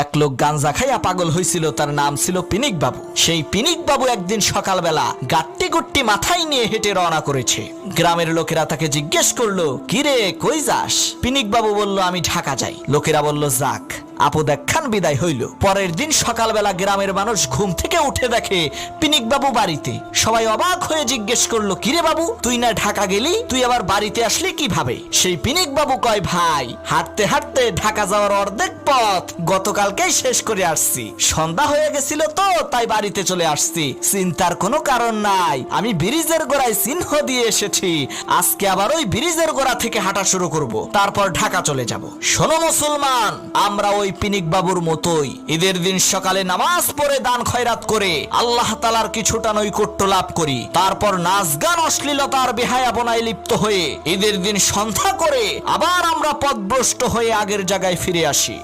এক লোক গাঞ্জা খাইয়া পাগল হয়েছিল, তার নাম ছিল পিনিক বাবু। সেই পিনিক বাবু একদিন সকালবেলা গাট্টি গুট্টি মাথায় নিয়ে হেঁটে রওনা করেছে। গ্রামের লোকেরা তাকে জিজ্ঞেস করলো, কিরে কই যাস? পিনিক বাবু বলল, আমি ঢাকা যাই। লোকেরা বলল, যাক আপদ একখান বিদায় হইল। পরের দিন সকালবেলা গ্রামের মানুষ ঘুম থেকে উঠে দেখে পিনিক বাবু বাড়িতে। সবাই অবাক হয়ে জিজ্ঞেস করলো, কিরে বাবু, তুই না ঢাকা গেলি, তুই আবার বাড়িতে আসলি কিভাবে? সেই পিনিক বাবু কয়, ভাই হাঁটতে হাঁটতে ঢাকা যাওয়ার অর্ধেক পথ গতকালকেই শেষ করে আসছি। সন্ধ্যা হয়ে গেছিল তো তাই বাড়িতে চলে আসছি। চিন্তার কোনো কারণ নাই, আমি ব্রিজের গোড়ায় চিহ্ন দিয়ে এসেছি। আজকে আবার ওই ব্রিজের গোড়া থেকে হাঁটা শুরু করব, তারপর ঢাকা চলে যাব। শোনো মুসলমান, আমরা ওই পিনিক বাবুর মতোই ঈদের দিন সকালে নামাজ পড়ে দান খয়রাত করে আল্লাহ তাআলার কিছুটা নৈকট্য লাভ করি। তারপর নাচ গান অশ্লীলতার বেহায়াপনায় লিপ্ত হয়ে ঈদের দিন সন্ধ্যা করে আবার আমরা পথভ্রষ্ট হয়ে আগের জায়গায় ফিরে আসি।